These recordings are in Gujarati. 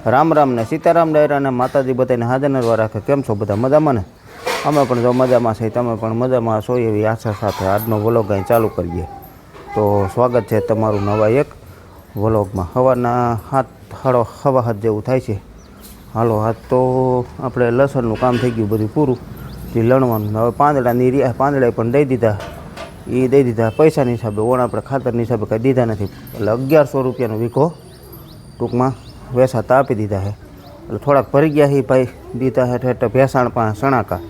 રામ રામ ને સીતારામ ડાયરા ને માતાજી બધાને હાજર નરવા રાખે. કેમ છો બધા? મજામાં ને? અમે પણ જો મજામાં છે, તમે પણ મજામાં છો એવી આશા સાથે આજનો વ્લોગ અહીં ચાલુ કરીએ. તો સ્વાગત છે તમારું નવા એક વ્લોગમાં. સવારના 7:30 જેવું થાય છે. હાલો, આજ તો આપણે લસણનું કામ થઈ ગયું બધું પૂરું, જે લણવાનું. હવે પાંદડાની રહ્યા, પાંદડા પણ દઈ દીધા. એ દઈ દીધા પૈસાની હિસાબે, ઓણ આપણે ખાતરની હિસાબે કંઈ દીધા નથી. એટલે 1100 રૂપિયાનો વીઘો ટૂંકમાં વેસાતા આપી દીધા છે. એટલે થોડાક ભરી ગયા છે ભાઈ, દીધા છે એટલે ભેસાણ પાસે સણાકા,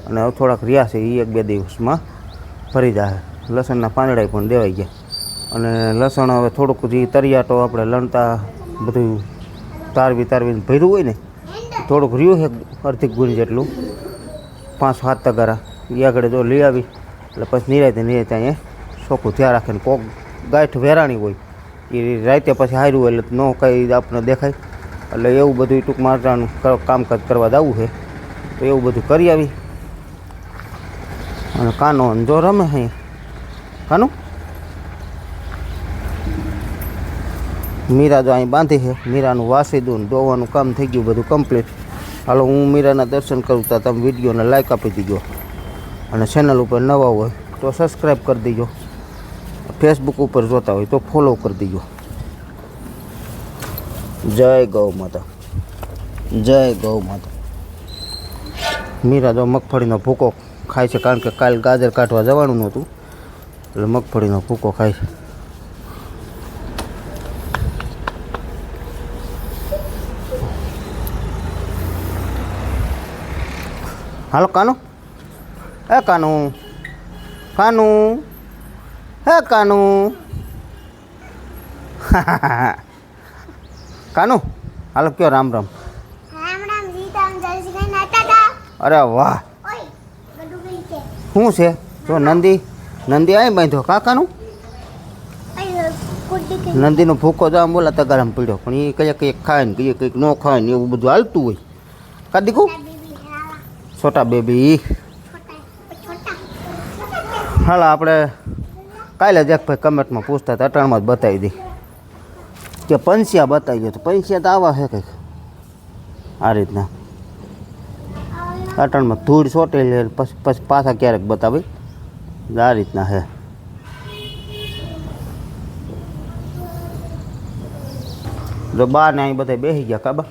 અને હવે થોડાક રહ્યા છે એ 1-2 દિવસમાં ભરી જાય. લસણના પાંદડા પણ દેવાઈ ગયા. અને લસણ હવે થોડુંક જે તરિયાટો આપણે લણતા બધું તારવીને ભર્યું હોય ને, થોડુંક રહ્યું છે અડધી ગુણી જેટલું, 5-7 તગારા એ આગળ જો લઈ આવી એટલે પછી નિરાયતે અહીંયા ચોખ્ખું ધ્યાન રાખીને. કોક ગાંઠ વેરાણી હોય એ રાતે પછી હાર્યું હોય એટલે ન કંઈ આપણને દેખાય. એટલે એવું બધું ટૂંકમાં અટાણું કામકાજ કરવા જવું છે, તો એવું બધું કરી આવી. અને કાનો જો રમે છે કાનું. મીરા જો અહીં બાંધી છે, મીરાનું વાસી દઉં, દોવાનું કામ થઈ ગયું બધું કમ્પ્લીટ. હાલો, હું મીરાના દર્શન કરું તો તમે વિડીયોને લાઈક આપી દીજો, અને ચેનલ ઉપર નવા હોય તો સબસ્ક્રાઈબ કરી દીજો. ફેસબુક ઉપર જોતા હોય તો ફોલો કરી દીજો. જય ગૌ માતા, જય ગૌ માતા. મીરા જો મગફળીનો ભૂકો ખાય છે, કારણ કે કાલ ગાજર કાઢવા જવાનું નહોતું એટલે મગફળીનો ભૂકો ખાય છે. હાલો કાનું, હે કાનું, કાનું, હે કાનું, કાનું. હાલો કયો રામ રામ. અરે વાહ, શું છે? જો નંદી અહીં બાંધ્યો કાકાનું. નંદીનો ભૂકો તો આમ બોલા તગારામાં પીડ્યો, પણ એ કંઈક ખાય ને કંઈક ન ખાય ને એવું બધું હાલતું હોય. કાદીકું છોટા બેબી. હાલ આપણે કાલે જ એક ભાઈ કમેન્ટમાં પૂછતા હતા, અટાણમાં જ બતાવી દી કે પંસિયા બતાવી દો. તો પંસિયા તો આવા છે કંઈક આ રીતના, અટાણમાં ધૂળ ચોટેલી પછી પાછા ક્યારેક બતાવી આ રીતના છે. જો બા ને અહીં બધા બેસી ગયા કાબા.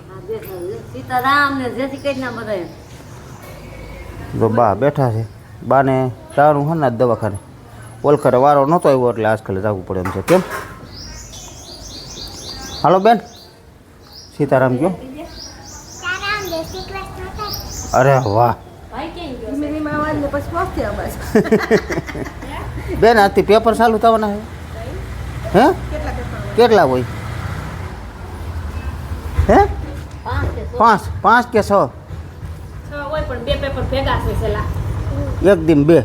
જો બા બેઠા છે, બાને તારું હે ને દવાખાને ઓલખરે વારો નહોતો આવ્યો એટલે આજકાલ જવું પડે એમ છે. કેમ? હાલો બેન, સીતારામ કયો. અરે વાહ બેન, આજથી પેપર ચાલુ થવાના છે. હે કેટલા હોય? હે 5 કે 6? પણ 2 પેપર ભેગા છે છેલા એક દિન 2.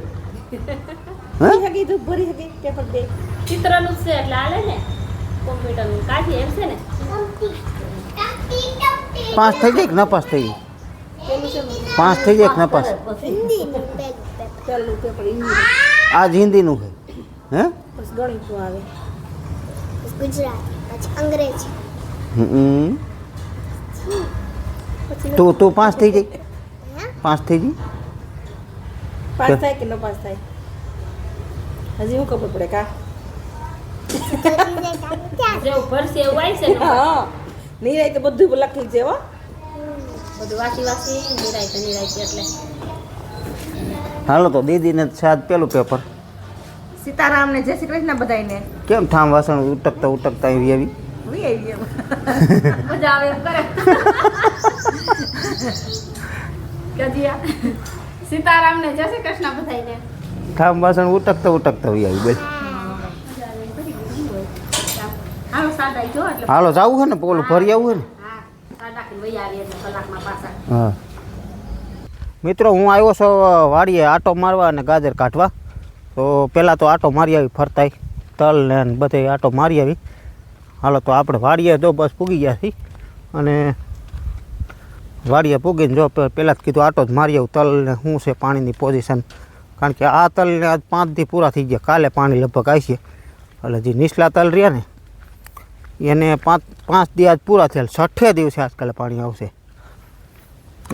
હે કીધું ભરી હકે પેપર 2 ચિત્રનું છે એટલે આલે ને કોમ્પ્યુટરનું કાઢી એમ છે ને. 5 થઈ જાય કે નપાસ થઈ જાય? 5 થઈ જાય કે નપાસ? પહેલું પેપર આજ હિન્દીનું છે. હે બસ ગણિતનું આવે, ગુજરાતી, પછી અંગ્રેજી. તું 5 થઈ જાય? 5 થઈ ગઈ? 5 થાય કે ન 5 થાય હજી હું ખબર પડે કા જેવું ભરશે એવું આવી છે ને. હા, નિરાય તો બધું લખી છે હો, બધું વાસી નિરાય એટલે. હાલો, તો દીદીને સાદ પેલું પેપર. સીતારામ ને જય શ્રી કૃષ્ણ બધાયને. કેમ ઠામ વાસણ ઉટકતા આવી મજા આવે એમ કરે. સીતારામ ને જય શ્રી કૃષ્ણ બધાયને. ઠામ વાસણ ઉટકતા આવી બોલ. હાલો જાવું છે ને, પોલું ભરી આવું છે ને. હા મિત્રો, હું આવ્યો છું વાડીએ આટો મારવા અને ગાજર કાઢવા. તો પહેલાં તો આટો મારી આવી ફરતાય, તલ ને બધે આટો મારી આવી. હાલો, તો આપણે વાડીએ તો બસ પૂગી ગયા છીએ, અને વાડીએ પૂગીને જો પહેલાં જ કીધું આટો જ મારી આવું. તલને શું છે પાણીની પોઝિશન, કારણ કે આ તલને આજ 5 દી પૂરા થઈ ગયા. કાલે પાણી લગભગ આવી છે, એટલે જે નીચલા તલ રહ્યા ને એને પાંચ દી આજ પૂરા થયેલ, 6 દિવસે આજકાલે પાણી આવશે.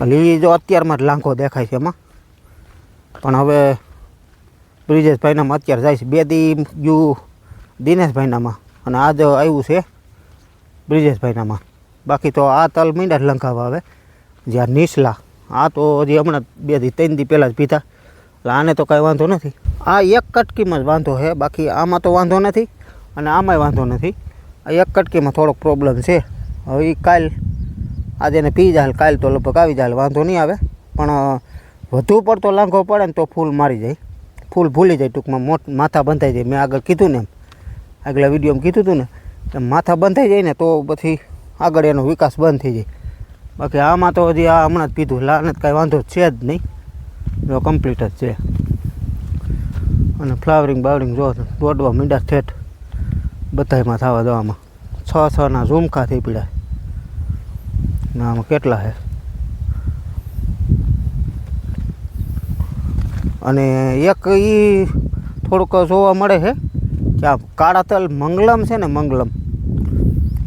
એટલે એ જો અત્યારમાં જ લાંઘો દેખાય છે એમાં. પણ હવે બ્રિજેશભાઈનામાં અત્યારે જાય છે. 2 દી ગયું દિનેશભાઈનામાં અને આજ આવ્યું છે બ્રિજેશભાઈનામાં. બાકી તો આ તલ મીંડા જ લંકાવા આવે જ્યાં નીચલા. આ તો હજી હમણાં 2 દી 3 દી પહેલાં જ પીધા, એટલે આને તો કાંઈ વાંધો નથી. આ એક કટકીમાં જ વાંધો છે, બાકી આમાં તો વાંધો નથી અને આમાંય વાંધો નથી. આ એક કટકીમાં થોડોક પ્રોબ્લેમ છે. હવે એ કાલ આજે એને પી જાય, કાલ તો લગભગ આવી જાય, વાંધો નહીં આવે. પણ વધુ પડતો લાંઘો પડે ને તો ફૂલ મારી જાય, ફૂલ ભૂલી જાય, ટૂંકમાં માથા બંધાઈ જાય. મેં આગળ કીધું ને એમ, આગલા વિડીયોમાં કીધું હતું ને એમ, માથા બંધાઈ જાય ને તો પછી આગળ એનો વિકાસ બંધ થઈ જાય. બાકી આમાં તો હજી આ હમણાં જ પીધું, લાને કાંઈ વાંધો છે જ નહીં, જો કમ્પ્લીટ જ છે. અને ફ્લાવરિંગ બાવરિંગ જો દોડવા મીંડા ઠેઠ બધામાં થવા દવામાં 6 ઝુમખા થઈ પીડા ને આમાં કેટલા છે. અને એક એ થોડુંક જોવા મળે છે કે આ કાળા તલ મંગલમ છે ને, મંગલમ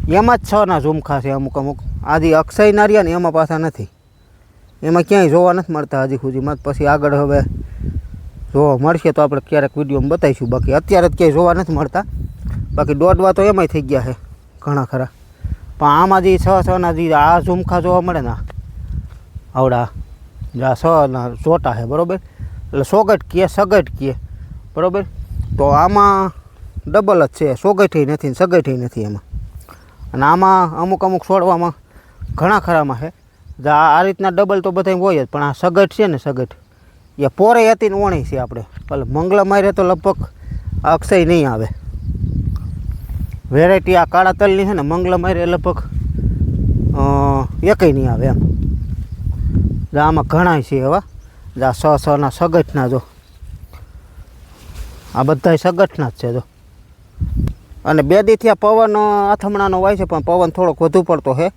એમાં જ 6 ઝુમખા છે અમુક અમુક. આજી અક્ષય નારિયા ને એમાં પાછા નથી, એમાં ક્યાંય જોવા નથી મળતા હજી સુધીમાં. પછી આગળ હવે જોવા મળશે તો આપણે ક્યારેક વિડીયોમાં બતાવીશું. બાકી અત્યારે જ ક્યાંય જોવા નથી મળતા. બાકી દોડવા તો એમાંય થઈ ગયા છે ઘણા ખરા. પણ આમાં જે 6 જે આ ઝુમખા જોવા મળે ને, આવડા આ 6 જોટા છે બરાબર, એટલે સોગઠ કહે, સગઠ કહે બરાબર. તો આમાં ડબલ જ છે, સોગઠી નથી ને સગઠી નથી એમાં. અને આમાં અમુક અમુક છોડવામાં ઘણા ખરામાં છે. આ રીતના ડબલ તો બધા હોય જ, પણ આ સગઠ છે ને, સગઠ એ પોરે હતી ને ઓણી છે આપણે. એટલે મંગલા મારે તો લગભગ અક્ષય નહીં આવે. વેરાયટી આ કાળા તલની છે ને, મંગલા મારે લગભગ એકય નહીં આવે એમ. આમાં ઘણા છે એવા, આ 6 સગઠના જો, આ બધા સગઠના જ છે જો. અને 2 દીથી આ પવન આથમણાનો હોય છે, પણ પવન થોડોક વધુ પડતો છે.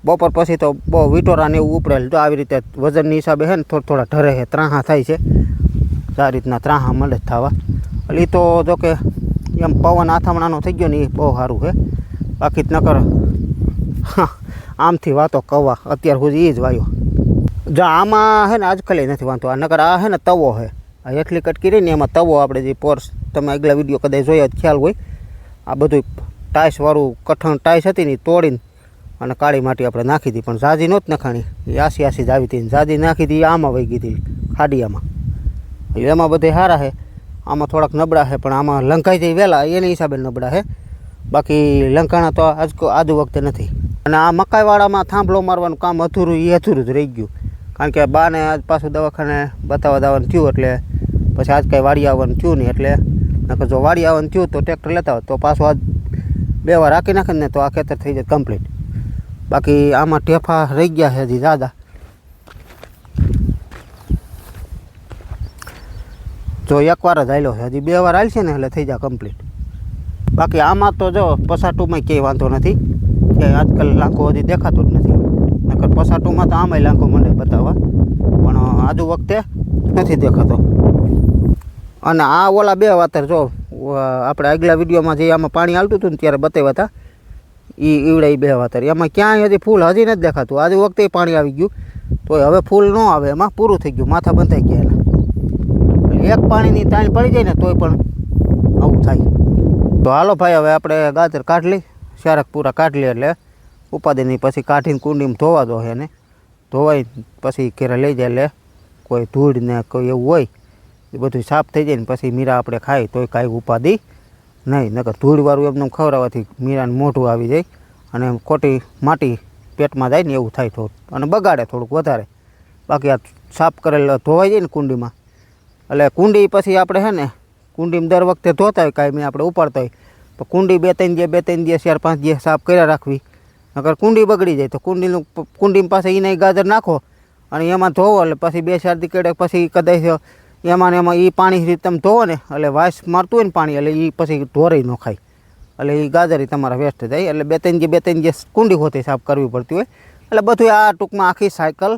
બપોર પછી તો બહુ વિટોરા ને એવું ઉપડેલ. તો આવી રીતે વજનની હિસાબે છે ને થોડા ઢરે છે, ત્રાહા થાય છે. આ રીતના ત્રાહા મળે જ થવા. એટલે એ તો જો કે એમ પવન આથમણાનો થઈ ગયો ને એ બહુ સારું છે. બાકી જ નકર આમથી વાતો કવા અત્યાર સુધી એ જ વાયો. જો આમાં છે ને આજકાલ નથી વાંધો. આ નકર આ છે ને તવો છે, આ એટલી કટકી રહી ને એમાં તવો આપણે જે પોર્સ, તમે આગલા વિડીયો કદાચ જોયા જ ખ્યાલ હોય. આ બધું ટાઈસવાળું કઠણ ટાઈસ હતી ને તોડીને અને કાળી માટી આપણે નાખી હતી, પણ ઝાજી નહોતી નખાણી, એ આસી જ આવી હતી. ઝાજી નાખી હતી આમાં વહી ગઈ હતી ખાડિયામાં. એમાં બધે સારા છે, આમાં થોડાક નબળા છે. પણ આમાં લંકાઈ જાય વહેલા એની હિસાબે નબળા છે. બાકી લંકાણા તો આજુ વખતે નથી. અને આ મકાઈવાળામાં થાંભલો મારવાનું કામ અધૂરું જ રહી ગયું. કારણ કે બાને આજ પાછું દવાખાને બતાવવા દાવાનું થયું, એટલે પછી આજ કાંઈ વાડી આવવાનું થયું નહીં. એટલે નકર જો વાડી આવવાનું થયું તો ટ્રેક્ટર લેતા હોય તો પાછું આજ 2 વાર રાખી નાખે ને તો આ ખેતર થઈ જાય કમ્પ્લીટ. બાકી આમાં ટેફા રહી ગયા છે હજી દાદા. જો 1 વાર જ હાલ્યો છે, હજી 2 વાર હાલશે ને એટલે થઈ જાય કમ્પ્લીટ. બાકી આમાં તો જો પસાટુમાં ક્યાંય વાંધો નથી, કે આજકાલ લાંખો હજી દેખાતો જ નથી. નકર પસાટુમાં તો આમાંય લાંખો મંડે બતાવવા, પણ આજુ વખતે નથી દેખાતો. અને આ ઓલા 2 વાતર જો આપણે આગલા વિડીયોમાં જે આમાં પાણી આવતું હતું ને ત્યારે બતાવ્યા હતા, એ ઈવડા 2 વાતર એમાં ક્યાંય હજી ફૂલ હજી નથી દેખાતું. આજે વખતે પાણી આવી ગયું તો હવે ફૂલ ન આવે, એમાં પૂરું થઈ ગયું, માથા બંધાઈ ગયા એના. એક પાણીની તાણ પડી જાય ને તોય પણ આવું થાય. તો હાલો ભાઈ, હવે આપણે ગાજર કાઢી લઈ, શારક પૂરા કાઢી લઈએ એટલે ઉપાદીની પછી કાઢીને કુંડીમાં ધોવા દો એને. ધોવાઈ પછી ઘરે લઈ જાય એટલે કોઈ ધૂળ ને કોઈ એવું હોય એ બધું સાફ થઈ જાય ને પછી મીરા આપણે ખાઈ તોય કાંઈ ઉપાદી નહીં. નકર ધૂળવાળું એમને ખવડાવવાથી મીરાને મોઢું આવી જાય અને ખોટી માટી પેટમાં જાય ને એવું થાય થોડું, અને બગાડે થોડુંક વધારે. બાકી આ સાફ કરેલ ધોવાઈ જાય ને કુંડીમાં, એટલે કુંડી પછી આપણે છે ને કુંડીમાં દર વખતે ધોતા હોય કાંઈ આપણે ઉપાડતા હોય તો કુંડી 2-3 દિવસ 4-5 દિવસ સાફ કર્યા રાખવી. નકર કુંડી બગડી જાય તો કુંડીમાં પાસે એને ગાજર નાખો અને એમાં ધોવો એટલે પછી 2-4 દી કેડે પછી કદાચ એમાં ને એમાં એ પાણી તમે ધોવો ને એટલે વાસ મારતું હોય ને પાણી, એટલે એ પછી ઢોરે ન ખાય, એટલે એ ગાજર તમારા વેસ્ટ જાય. એટલે 2-3 દિવસ કુંડી હોતી સાફ કરવી પડતી હોય. એટલે બધું આ ટૂંકમાં આખી સાયકલ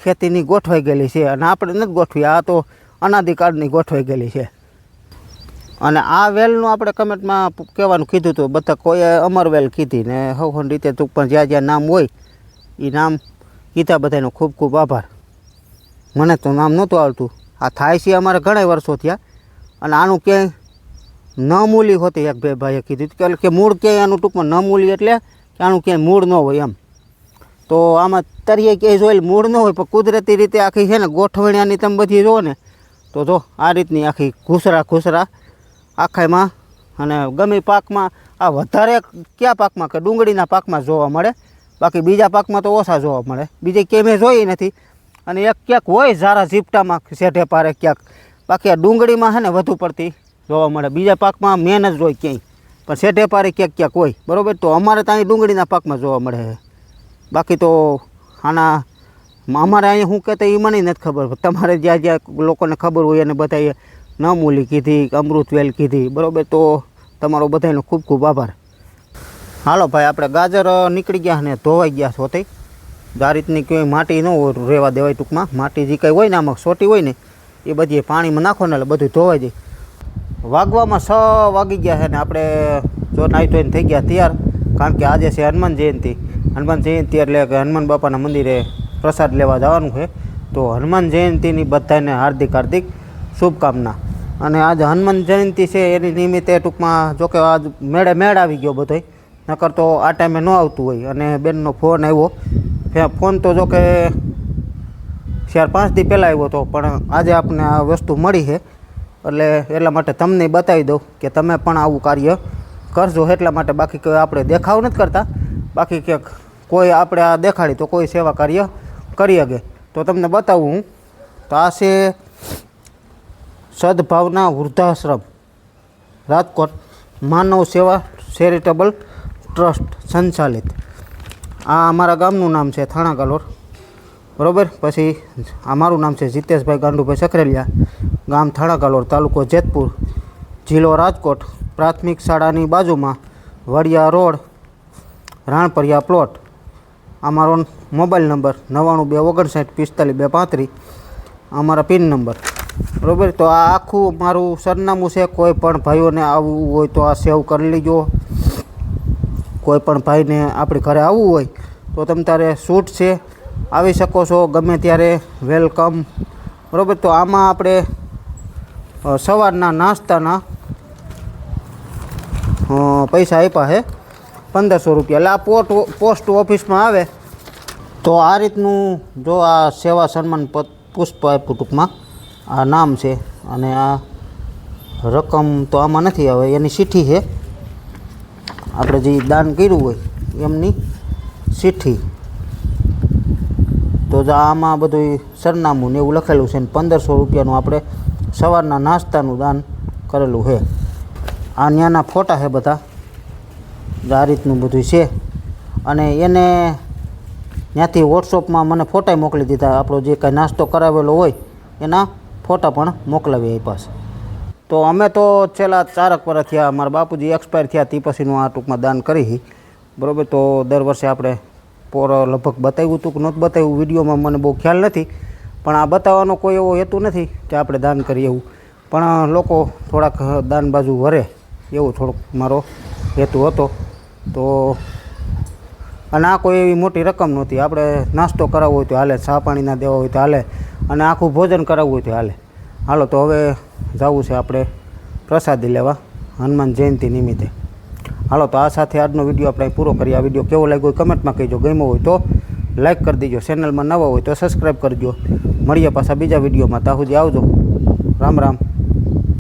ખેતીની ગોઠવાઈ ગયેલી છે, અને આપણે નથી ગોઠવી, આ તો અનાદિકાળની ગોઠવાઈ ગયેલી છે. અને આ વેલનું આપણે કમેન્ટમાં કહેવાનું કીધું હતું, બધા કોઈએ અમર વેલ કીધી ને હવન રીતે તું પણ જ્યાં જ્યાં નામ હોય એ નામ કીધા, બધાનો ખૂબ ખૂબ આભાર. મને તો નામ નહોતું આવડતું. આ થાય છે અમારે ઘણા વર્ષો થયા અને આનું ક્યાંય ન મૂલી હોતી. એક બે ભાઈએ કીધું કે મૂળ ક્યાંય આનું ટૂંકમાં ન મૂલી એટલે કે આનું ક્યાંય મૂળ ન હોય એમ. તો આમાં તરીએ ક્યાંય જોયેલ મૂળ ન હોય, પણ કુદરતી રીતે આખી છે ને ગોઠવણીની તમે બધી જુઓ ને તો જો આ રીતની આખી ઘૂસરા આખામાં. અને ગમે પાકમાં આ વધારે કયા પાકમાં કે ડુંગળીના પાકમાં જોવા મળે, બાકી બીજા પાકમાં તો ઓછા જોવા મળે. બીજે ક્યાંય મેં જોઈ નથી. અને એક ક્યાંક હોય ઝારા ઝીપટામાં શેઢે પારે ક્યાંક, બાકી આ ડુંગળીમાં છે ને વધુ પડતી જોવા મળે. બીજા પાકમાં મેન જ હોય ક્યાંય, પણ શેઢે પારે ક્યાંક હોય. બરાબર, તો અમારે ત્યાં ડુંગળીના પાકમાં જોવા મળે છે. બાકી તો આના અમારે અહીંયા શું કહેતા એ મને નથી ખબર. તમારે જ્યાં જ્યાં લોકોને ખબર હોય એને બધાએ ન મૂલી કીધી, અમૃતવેલ કીધી. બરાબર, તો તમારો બધાનો ખૂબ ખૂબ આભાર. હાલો ભાઈ, આપણે ગાજર નીકળી ગયા ને ધોવાઈ ગયા હોતે. આ રીતની કોઈ માટી ન હોય રહેવા દેવાય. ટૂંકમાં માટી જે કંઈ હોય ને આમાં સોટી હોય ને એ બધી પાણીમાં નાખો ને એટલે બધું ધોવાઈ જાય. વાગવામાં 6 વાગી ગયા છે ને આપણે જો નાહી ધોઈને થઈ ગયા તૈયાર. કારણ કે આજે છે હનુમાન જયંતિ. હનુમાન જયંતિ એટલે કે હનુમાન બાપાના મંદિરે પ્રસાદ લેવા જવાનું છે. તો હનુમાન જયંતિની બધાને હાર્દિક હાર્દિક શુભકામના. અને આજ હનુમાન જયંતિ છે એની નિમિત્તે ટૂંકમાં જોકે આજ મેળ આવી ગયો બધોય, નકર તો આ ટાઈમે ન આવતું હોય. અને બેનનો ફોન આવ્યો. ફોન તો જોકે 4-5 દી પહેલાં આવ્યો હતો, પણ આજે આપણને આ વસ્તુ મળી છે એટલે એટલા માટે તમને બતાવી દઉં કે તમે પણ આવું કાર્ય કરજો એટલા માટે. બાકી કોઈ આપણે દેખાવ નથી કરતા, બાકી કે કોઈ આપણે આ દેખાડી તો કોઈ સેવા કાર્ય કરી શકે તો તમને બતાવું હું. તો આ છે સદભાવના વૃદ્ધાશ્રમ રાજકોટ, માનવ સેવા ચેરિટેબલ ટ્રસ્ટ સંચાલિત. આ અમારા ગામનું નામ છે થાણા કાલોર. બરાબર, પછી આ મારું નામ છે જીતેશભાઈ ગાંડુભાઈ સખરેલિયા, ગામ થાણા કાલોર, તાલુકો જેતપુર, જિલ્લો રાજકોટ. પ્રાથમિક શાળાની બાજુમાં વડિયા રોડ, રાણપરિયા પ્લોટ. અમારો મોબાઈલ નંબર 9929954235, અમારા પિન નંબર. બરાબર, તો આ આખું મારું સરનામું છે. કોઈ પણ ભાઈઓને આવવું હોય તો આ સેવ કરી લેજો. કોઈ પણ ભાઈને આપણી ઘરે આવવું હોય તો તમે તારે છૂટ છે, આવી શકો છો ગમે ત્યારે, વેલકમ. બરાબર, તો આમાં આપણે સવારના નાસ્તાના પૈસા આપ્યા છે 1500 રૂપિયા. એટલે આ પોસ્ટ ઓફિસમાં આવે તો આ રીતનું જો આ સેવા સન્માન પુષ્પ આપ્યું ટૂંકમાં આ નામ છે. અને આ રકમ તો આમાં નથી આવે, એની ચિઠ્ઠી છે. આપણે જે દાન કર્યું હોય એમની ચિઠ્ઠી. તો આમાં બધું સરનામું ને એવું લખેલું છે. ને 1500 રૂપિયાનું આપણે સવારના નાસ્તાનું દાન કરેલું છે. આ ત્યાંના ફોટા છે બધા, આ રીતનું બધું છે. અને એને ત્યાંથી વોટ્સઅપમાં મને ફોટા મોકલી દીધા. આપણો જે કાંઈ નાસ્તો કરાવેલો હોય એના ફોટા પણ મોકલાવી આપ્યા છે. તો અમે તો છેલ્લા 4 વર્ષ થયા, મારા બાપુજી એક્સપાયર થયા તે પછીનું આ ટૂંકમાં દાન કરી. બરાબર, તો દર વર્ષે આપણે લગભગ બતાવ્યું હતું કે નહોતું બતાવ્યું વિડીયોમાં મને બહુ ખ્યાલ નથી, પણ આ બતાવવાનો કોઈ એવો હેતુ નથી કે આપણે દાન કરીએ એવું. પણ લોકો થોડાક દાન બાજુ વરે એવું થોડુંક મારો હેતુ હતો. તો અને આ કોઈ એવી મોટી રકમ નહોતી. આપણે નાસ્તો કરાવવો હોય તો હાલે, ચા પાણીના દેવા હોય તો હાલે, અને આખું ભોજન કરાવવું હોય તો હાલે. હાલો, તો હવે જવું છે આપણે પ્રસાદી લેવા હનુમાન જયંતિ નિમિત્તે. હાલો, તો આ સાથે આજનો વિડીયો આપણે પૂરો કરીએ. આ વિડીયો કેવો લાગ્યો કમેન્ટમાં કહેજો. ગમ્યો હોય તો લાઈક કરી દેજો. ચેનલમાં નવા હોય તો સબસ્ક્રાઈબ કરજો. મળીએ પાછા બીજા વિડીયોમાં. ત્યાં સુધી આવજો. રામ રામ.